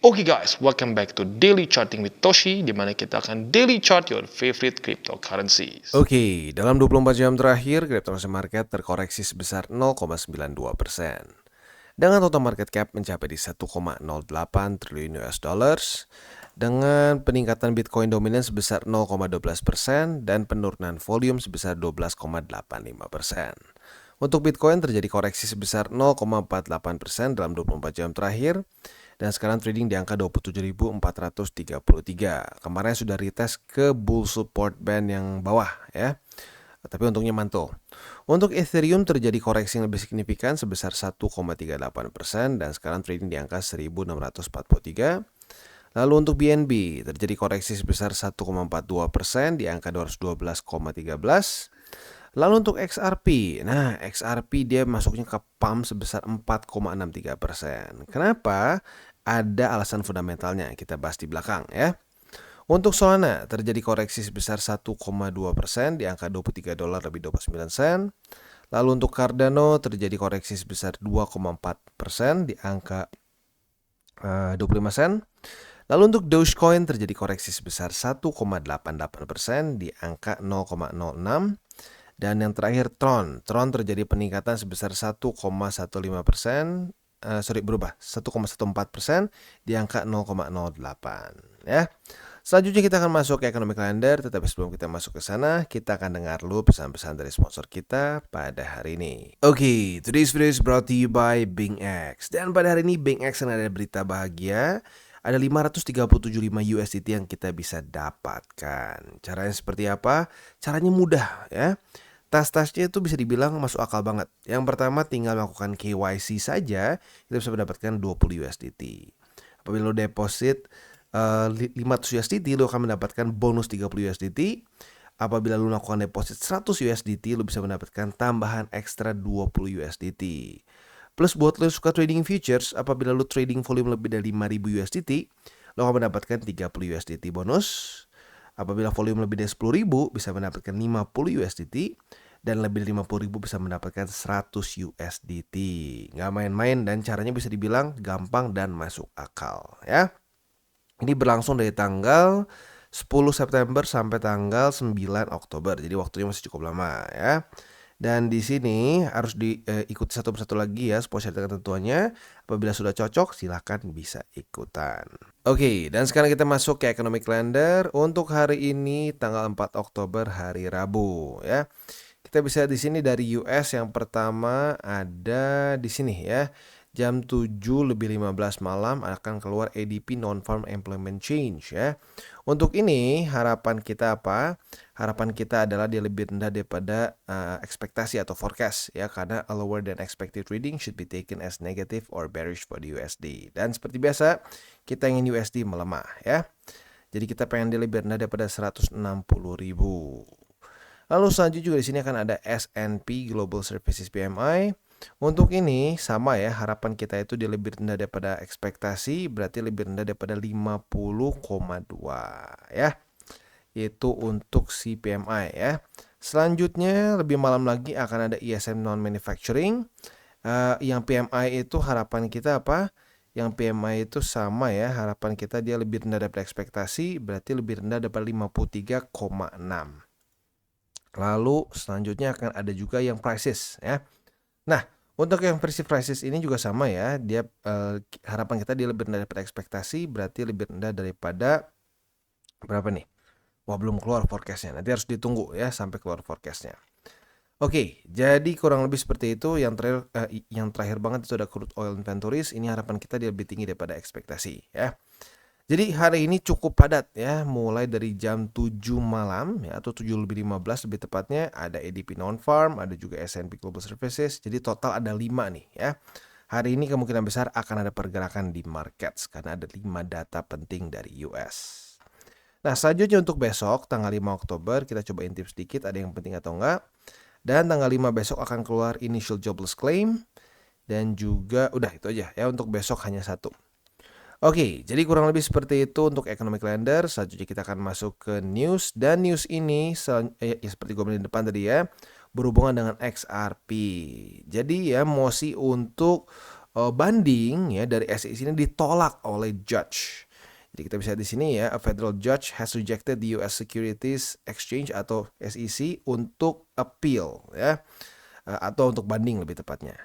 Oke guys, welcome back to Daily Charting with Toshi, di mana kita akan daily chart your favorite cryptocurrencies. Oke, dalam 24 jam terakhir, cryptocurrency market terkoreksi sebesar 0,92%. Dengan total market cap mencapai di 1,08 triliun US dollars, dengan peningkatan Bitcoin dominan sebesar 0,12% dan penurunan volume sebesar 12,85%. Untuk Bitcoin terjadi koreksi sebesar 0,48% dalam 24 jam terakhir, dan sekarang trading di angka 27.433. Kemarin sudah retest ke bull support band yang bawah ya. Tapi untungnya mantul. Untuk Ethereum terjadi koreksi yang lebih signifikan sebesar 1,38% dan sekarang trading di angka 1.643. Lalu untuk BNB terjadi koreksi sebesar 1,42% di angka 212,13. Lalu untuk XRP, nah XRP dia masuknya ke pump sebesar 4,63%. Kenapa? Ada alasan fundamentalnya, kita bahas di belakang ya. Untuk Solana terjadi koreksi sebesar 1,2% di angka $23 lebih 29 sen. Lalu untuk Cardano terjadi koreksi sebesar 2,4% di angka 25 sen. Lalu untuk Dogecoin terjadi koreksi sebesar 1,88% di angka 0,06. Dan yang terakhir Tron terjadi peningkatan sebesar 1,15%, 1,14% di angka 0,08 ya. Selanjutnya kita akan masuk ke economic calendar, tetapi sebelum kita masuk ke sana, kita akan dengar dulu pesan-pesan dari sponsor kita pada hari ini. Oke, today's video is brought to you by BingX. Dan pada hari ini BingX ada berita bahagia. Ada 537,5 USDT yang kita bisa dapatkan. Caranya seperti apa? Caranya mudah ya. Tas-tasnya itu bisa dibilang masuk akal banget. Yang pertama tinggal melakukan KYC saja, kita bisa mendapatkan 20 USDT. Apabila lo deposit 500 USDT, lo akan mendapatkan bonus 30 USDT. Apabila lo melakukan deposit 100 USDT, lo bisa mendapatkan tambahan ekstra 20 USDT. Plus buat lo yang suka trading futures, apabila lo trading volume lebih dari 5.000 USDT, lo akan mendapatkan 30 USDT bonus. Apabila volume lebih dari 10.000 bisa mendapatkan 50 USDT. Dan lebih dari 50.000 bisa mendapatkan 100 USDT. Nggak main-main dan caranya bisa dibilang gampang dan masuk akal ya. Ini berlangsung dari tanggal 10 September sampai tanggal 9 Oktober. Jadi waktunya masih cukup lama ya. Dan di sini harus diikuti satu persatu lagi ya, sesuai dengan ketentuannya. Apabila sudah cocok, silahkan bisa ikutan. Oke, dan sekarang kita masuk ke economic calendar untuk hari ini tanggal 4 Oktober hari Rabu ya. Kita bisa di sini dari US yang pertama ada di sini ya. Jam 7:15 malam akan keluar ADP Non-Farm Employment Change ya. Untuk ini harapan kita apa? Harapan kita adalah dia lebih rendah daripada ekspektasi atau forecast ya, karena a lower than expected reading should be taken as negative or bearish for the USD. Dan seperti biasa, kita ingin USD melemah ya. Jadi kita pengen dia lebih rendah daripada 160.000. Lalu selanjutnya juga di sini akan ada S&P Global Services PMI. Untuk ini sama ya, harapan kita itu dia lebih rendah daripada ekspektasi, berarti lebih rendah daripada 50,2 ya. Itu untuk si PMI ya. Selanjutnya lebih malam lagi akan ada ISM Non-Manufacturing. Yang PMI itu harapan kita apa? Yang PMI itu sama ya, harapan kita dia lebih rendah daripada ekspektasi, berarti lebih rendah daripada 53,6. Lalu selanjutnya akan ada juga yang prices ya. Nah, untuk yang versi prices ini juga sama ya. Dia harapan kita dia lebih rendah daripada ekspektasi, berarti lebih rendah daripada berapa nih? Wah, belum keluar forecastnya. Nanti harus ditunggu ya sampai keluar forecastnya. Oke, jadi kurang lebih seperti itu. Yang terakhir banget itu ada crude oil inventories. Ini harapan kita dia lebih tinggi daripada ekspektasi ya. Jadi hari ini cukup padat ya, mulai dari jam 7 malam ya, atau 7:15 lebih tepatnya, ada ADP Non-Farm, ada juga S&P Global Services. Jadi total ada 5 nih ya. Hari ini kemungkinan besar akan ada pergerakan di markets karena ada 5 data penting dari US. Nah, selanjutnya untuk besok tanggal 5 Oktober kita coba intip sedikit ada yang penting atau enggak. Dan tanggal 5 besok akan keluar initial jobless claim, dan juga udah itu aja ya, untuk besok hanya satu. Oke, jadi kurang lebih seperti itu untuk economic calendar. Selanjutnya kita akan masuk ke news. Dan news ini ya seperti gue bilang di depan tadi ya, berhubungan dengan XRP. Jadi ya mosi untuk banding ya dari SEC ini ditolak oleh judge. Jadi kita bisa lihat di sini ya, a federal judge has rejected the US Securities Exchange atau SEC untuk appeal ya, atau untuk banding lebih tepatnya.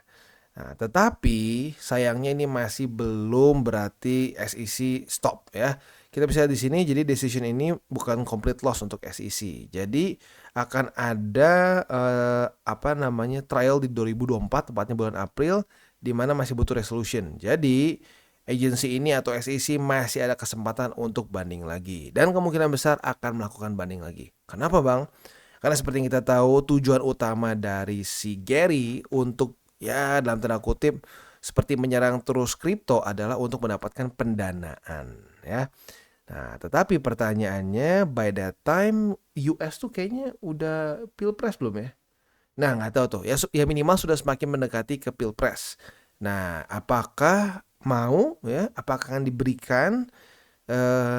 Nah, tetapi sayangnya ini masih belum berarti SEC stop ya. Kita bisa lihat di sini, jadi decision ini bukan complete loss untuk SEC. Jadi akan ada trial di 2024 tepatnya bulan April di mana masih butuh resolution. Jadi agensi ini atau SEC masih ada kesempatan untuk banding lagi dan kemungkinan besar akan melakukan banding lagi. Kenapa, Bang? Karena seperti yang kita tahu tujuan utama dari si Gary untuk ya dalam tanda kutip seperti menyerang terus kripto adalah untuk mendapatkan pendanaan ya. Nah, tetapi pertanyaannya by that time US tuh kayaknya udah pilpres belum ya? Nah, nggak tahu tuh. Ya minimal sudah semakin mendekati ke pilpres. Nah, apakah mau ya? Apakah akan diberikan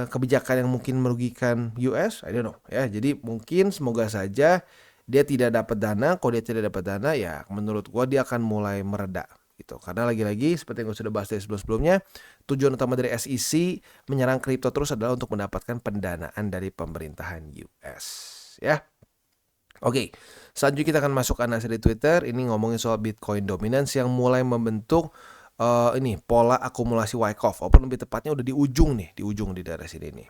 kebijakan yang mungkin merugikan US? I don't know ya. Jadi mungkin semoga saja dia tidak dapat dana. Kalau dia tidak dapat dana ya menurut gua dia akan mulai mereda gitu. Karena lagi-lagi seperti yang gue sudah bahas dari sebelum-sebelumnya, tujuan utama dari SEC menyerang kripto terus adalah untuk mendapatkan pendanaan dari pemerintahan US ya. Oke, selanjutnya kita akan masuk analisa di Twitter. Ini ngomongin soal Bitcoin dominance yang mulai membentuk ini pola akumulasi Wyckoff. Walaupun lebih tepatnya udah di ujung di daerah sini nih.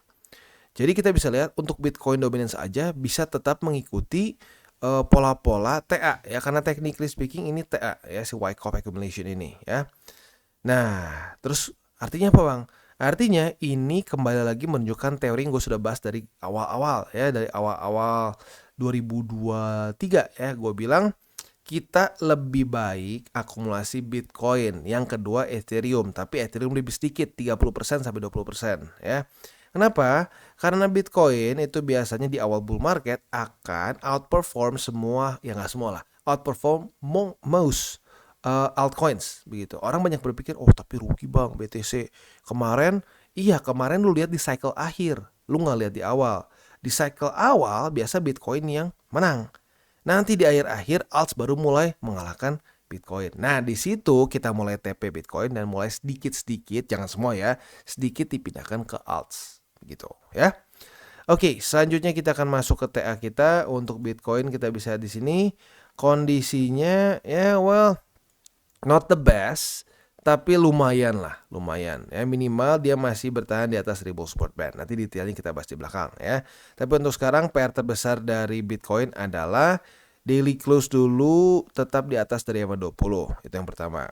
Jadi kita bisa lihat untuk Bitcoin dominance aja bisa tetap mengikuti pola-pola TA ya, karena technically speaking ini TA ya, si Wyckoff accumulation ini ya. Nah, terus artinya apa, Bang? Artinya ini kembali lagi menunjukkan teori yang gue sudah bahas dari awal-awal ya, dari awal-awal 2023 ya, gue bilang kita lebih baik akumulasi Bitcoin. Yang kedua Ethereum, tapi Ethereum lebih sedikit 30% sampai 20% ya. Kenapa? Karena Bitcoin itu biasanya di awal bull market akan outperform semua, ya nggak semua lah, outperform most altcoins begitu. Orang banyak berpikir, oh tapi rugi bang BTC kemarin. Iya kemarin lu lihat di cycle akhir, lu nggak lihat di awal. Di cycle awal biasa Bitcoin yang menang. Nanti di akhir-akhir alts baru mulai mengalahkan Bitcoin. Nah di situ kita mulai TP Bitcoin dan mulai sedikit-sedikit, jangan semua ya, sedikit dipindahkan ke alts. Gitu ya. Oke, selanjutnya kita akan masuk ke TA kita. Untuk Bitcoin kita bisa di sini kondisinya ya not the best, tapi lumayan ya, minimal dia masih bertahan di atas 1000 support band. Nanti detailnya kita bahas di belakang ya. Tapi untuk sekarang PR terbesar dari Bitcoin adalah daily close dulu tetap di atas dari EMA 20, itu yang pertama.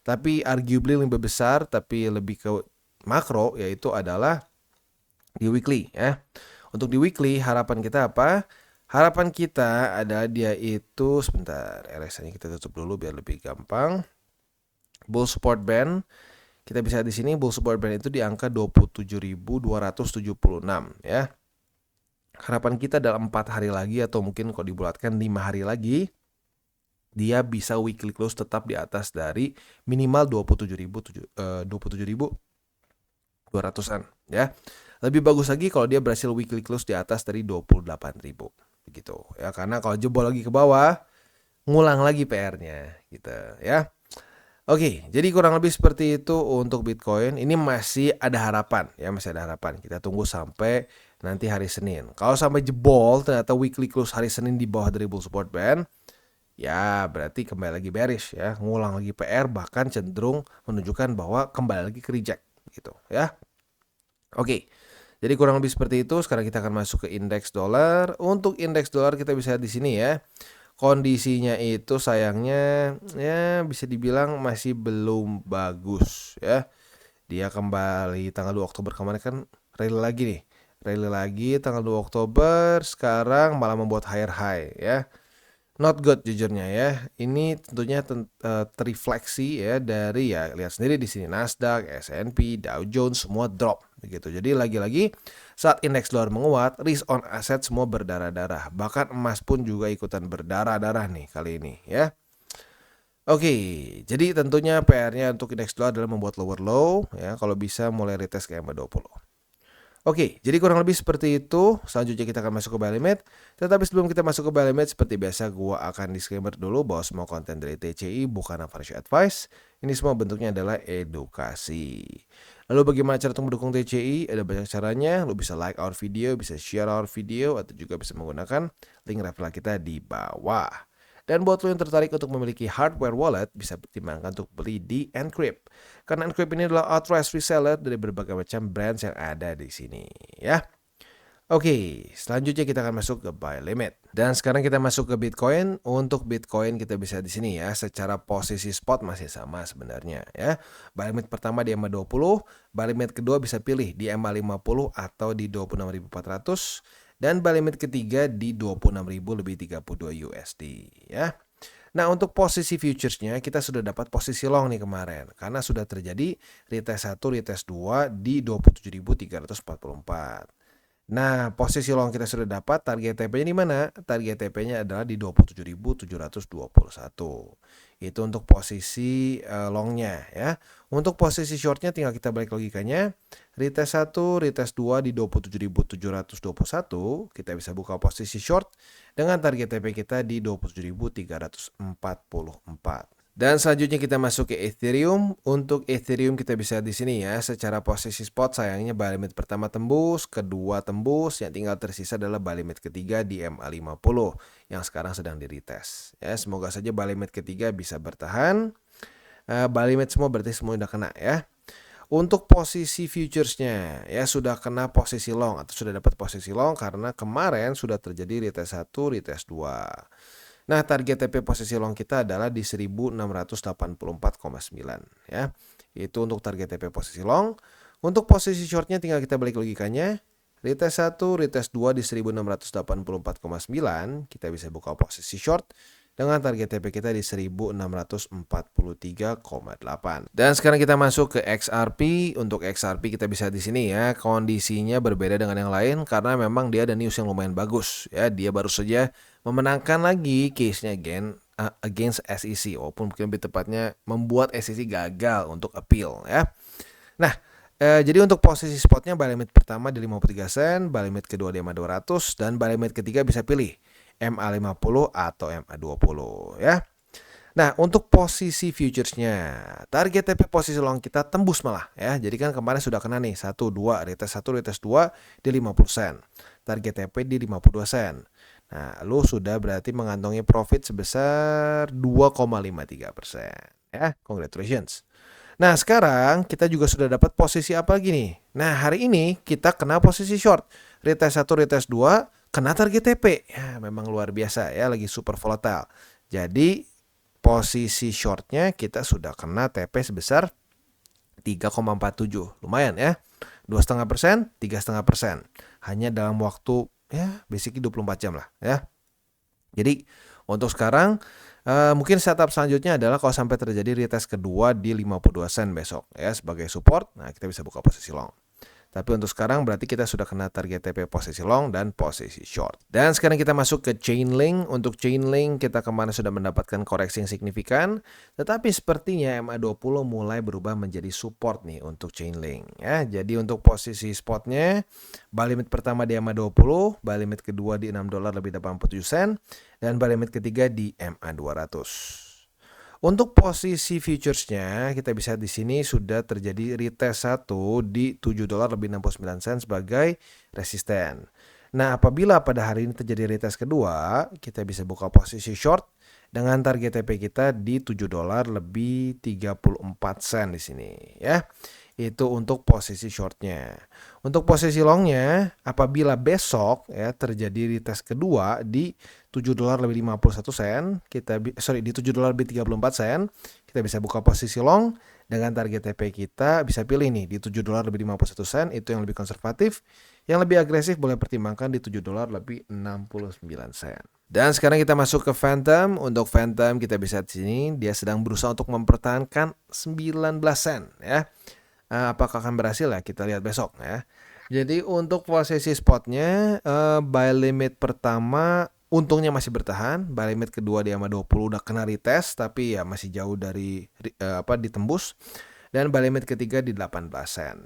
Tapi arguably lebih besar tapi lebih ke makro yaitu adalah di weekly ya. Untuk di weekly harapan kita apa? Harapan kita adalah dia itu sebentar, RSI-nya kita tutup dulu biar lebih gampang. Bull support band kita bisa di sini, bull support band itu di angka 27.276 ya. Harapan kita dalam 4 hari lagi atau mungkin kalau dibulatkan 5 hari lagi dia bisa weekly close tetap di atas dari minimal 27.200-an ya. Lebih bagus lagi kalau dia berhasil weekly close di atas dari 28.000 begitu ya, karena kalau jebol lagi ke bawah ngulang lagi PR-nya gitu ya. Oke, jadi kurang lebih seperti itu untuk Bitcoin. Ini masih ada harapan ya, masih ada harapan. Kita tunggu sampai nanti hari Senin. Kalau sampai jebol ternyata weekly close hari Senin di bawah dari bull support band, ya berarti kembali lagi bearish ya, ngulang lagi PR, bahkan cenderung menunjukkan bahwa kembali lagi ke reject gitu ya. Oke. Jadi kurang lebih seperti itu. Sekarang kita akan masuk ke indeks dolar. Untuk indeks dolar kita bisa lihat di sini ya. Kondisinya itu sayangnya ya bisa dibilang masih belum bagus ya. Dia kembali tanggal 2 Oktober kemarin kan rally lagi nih. Rally lagi tanggal 2 Oktober, sekarang malah membuat higher high ya. Not good jujurnya ya. Ini tentunya terrefleksi ya dari ya, lihat sendiri di sini Nasdaq, S&P, Dow Jones semua drop begitu. Jadi lagi-lagi saat indeks dolar menguat, risk on asset semua berdarah-darah. Bahkan emas pun juga ikutan berdarah-darah nih kali ini ya. Oke, jadi tentunya PR-nya untuk indeks dolar adalah membuat lower low ya, kalau bisa mulai retest ke EMA 20. Oke, jadi kurang lebih seperti itu. Selanjutnya kita akan masuk ke buy limit. Tetapi sebelum kita masuk ke buy limit, seperti biasa gua akan disclaimer dulu bahwa semua konten dari TCI bukan financial advice. Ini semua bentuknya adalah edukasi. Lalu bagaimana cara untuk mendukung TCI? Ada banyak caranya. Lu bisa like our video, bisa share our video, atau juga bisa menggunakan link referral kita di bawah. Dan buat lo yang tertarik untuk memiliki hardware wallet, bisa pertimbangkan untuk beli di Encrypt. Karena Encrypt ini adalah authorized reseller dari berbagai macam brands yang ada di sini, ya. Oke, selanjutnya kita akan masuk ke buy limit. Dan sekarang kita masuk ke Bitcoin. Untuk Bitcoin kita bisa di sini ya, secara posisi spot masih sama sebenarnya ya. Buy limit pertama di EMA 20, buy limit kedua bisa pilih di EMA 50 atau di 26.400 dan buy limit ketiga di 26.000 lebih 32 USD ya. Nah, untuk posisi futuresnya kita sudah dapat posisi long nih kemarin karena sudah terjadi retest 1, retest 2 di 27.344. Nah, posisi long kita sudah dapat, target TP-nya di mana? Target TP-nya adalah di 27.721. Itu untuk posisi long-nya ya. Untuk posisi short-nya tinggal kita balik logikanya. Retest 1, retest 2 di 27.721, kita bisa buka posisi short dengan target TP kita di 27.344. Dan selanjutnya kita masuk ke Ethereum. Untuk Ethereum kita bisa di sini ya, secara posisi spot sayangnya buy limit pertama tembus, kedua tembus, yang tinggal tersisa adalah buy limit ketiga di MA50 yang sekarang sedang di retest. Ya, semoga saja buy limit ketiga bisa bertahan. Buy limit semua berarti semua udah kena ya. Untuk posisi futuresnya ya sudah kena posisi long atau sudah dapat posisi long karena kemarin sudah terjadi retest 1, retest 2. Nah, target TP posisi long kita adalah di 1684,9 ya. Itu untuk target TP posisi long. Untuk posisi shortnya tinggal kita balik logikanya. Retest 1, retest 2 di 1684,9, kita bisa buka posisi short dengan target TP kita di 1643,8. Dan sekarang kita masuk ke XRP. Untuk XRP kita bisa di sini ya. Kondisinya berbeda dengan yang lain karena memang dia ada news yang lumayan bagus ya. Dia baru saja memenangkan lagi case-nya against SEC, walaupun mungkin lebih tepatnya membuat SEC gagal untuk appeal ya. Nah, jadi untuk posisi spotnya buy limit pertama di 53 sen, buy limit kedua di MA 200, dan buy limit ketiga bisa pilih MA 50 atau MA 20 ya. Nah, untuk posisi futuresnya, target TP posisi long kita tembus malah ya. Jadi kan kemarin sudah kena nih 1, 2, retest 1, retest 2 di 50 sen. Target TP di 52 sen. Nah, lu sudah berarti mengantongi profit sebesar 2,53% ya. Congratulations. Nah, sekarang kita juga sudah dapat posisi apa lagi nih? Nah, hari ini kita kena posisi short. Retest 1, retest 2, kena target TP. Ya, memang luar biasa ya, lagi super volatile. Jadi, posisi shortnya kita sudah kena TP sebesar 3,47. Lumayan ya. 2,5%, 3,5%. Hanya dalam waktu ya basically 24 jam lah ya. Jadi, untuk sekarang mungkin setup selanjutnya adalah kalau sampai terjadi retest kedua di 52 sen besok ya sebagai support. Nah, kita bisa buka posisi long. Tapi untuk sekarang berarti kita sudah kena target TP posisi long dan posisi short. Dan sekarang kita masuk ke Chainlink. Untuk Chainlink kita kemarin sudah mendapatkan koreksi yang signifikan. Tetapi sepertinya MA20 mulai berubah menjadi support nih untuk Chainlink ya. Jadi untuk posisi spotnya, buy limit pertama di MA20, buy limit kedua di $6 lebih 87 sen, dan buy limit ketiga di MA200. Untuk posisi futuresnya kita bisa di sini sudah terjadi retest 1 di $7 lebih 69 sen sebagai resisten. Nah, apabila pada hari ini terjadi retest kedua, kita bisa buka posisi short dengan target TP kita di $7 lebih 34 sen di sini ya. Itu untuk posisi shortnya. Untuk posisi longnya, apabila besok ya terjadi retest kedua di $7 lebih 51 sen, di $7 lebih 34 sen, kita bisa buka posisi long dengan target TP kita bisa pilih nih di $7 lebih 51 sen, itu yang lebih konservatif. Yang lebih agresif boleh pertimbangkan di $7 lebih 69 sen. Dan sekarang kita masuk ke Phantom. Untuk Phantom kita bisa di sini dia sedang berusaha untuk mempertahankan 19 sen ya. Apakah akan berhasil ya? Kita lihat besok ya. Jadi untuk posisi spotnya buy limit pertama untungnya masih bertahan. Buy limit kedua di MA 20 udah kena retest tapi ya masih jauh dari ditembus. Dan buy limit ketiga di 18 sen.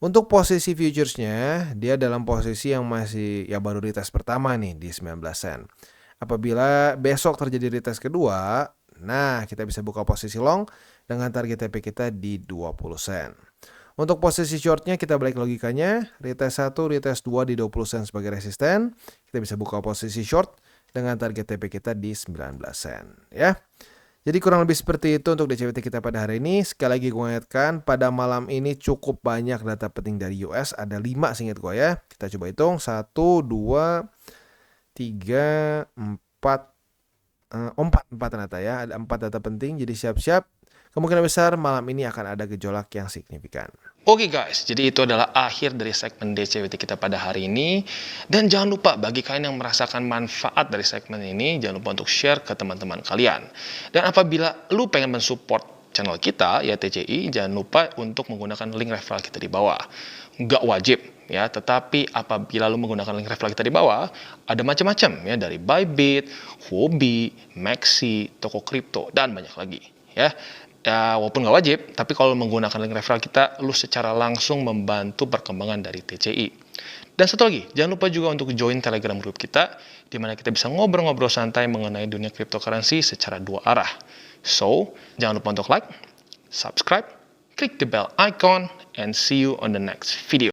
Untuk posisi futuresnya, dia dalam posisi yang masih ya baru retest pertama nih di 19 sen. Apabila besok terjadi retest kedua, nah kita bisa buka posisi long dengan target TP kita di 20 sen. Untuk posisi shortnya kita balik logikanya, retest 1, retest 2 di 20 sen sebagai resisten. Kita bisa buka posisi short dengan target TP kita di 19 sen ya. Jadi kurang lebih seperti itu untuk DCWT kita pada hari ini. Sekali lagi gue ingatkan, pada malam ini cukup banyak data penting dari US. Ada 5 seingat gue ya. Kita coba hitung. 1, 2, 3, 4. 4 ternyata ya. Ada 4 data penting. Jadi siap-siap. Kemungkinan besar malam ini akan ada gejolak yang signifikan. Oke guys, jadi itu adalah akhir dari segmen DCWT kita pada hari ini. Dan jangan lupa bagi kalian yang merasakan manfaat dari segmen ini, jangan lupa untuk share ke teman-teman kalian. Dan apabila lu pengen mensupport channel kita, ya TCI, jangan lupa untuk menggunakan link referral kita di bawah. Nggak wajib ya, tetapi apabila lu menggunakan link referral kita di bawah, ada macam-macam ya, dari Bybit, Huobi, Maxi, toko kripto, dan banyak lagi ya. Ya, walaupun nggak wajib, tapi kalau menggunakan link referral kita, lu secara langsung membantu perkembangan dari TCI. Dan satu lagi, jangan lupa juga untuk join Telegram group kita, di mana kita bisa ngobrol-ngobrol santai mengenai dunia cryptocurrency secara 2 arah. So, jangan lupa untuk like, subscribe, klik the bell icon, and see you on the next video.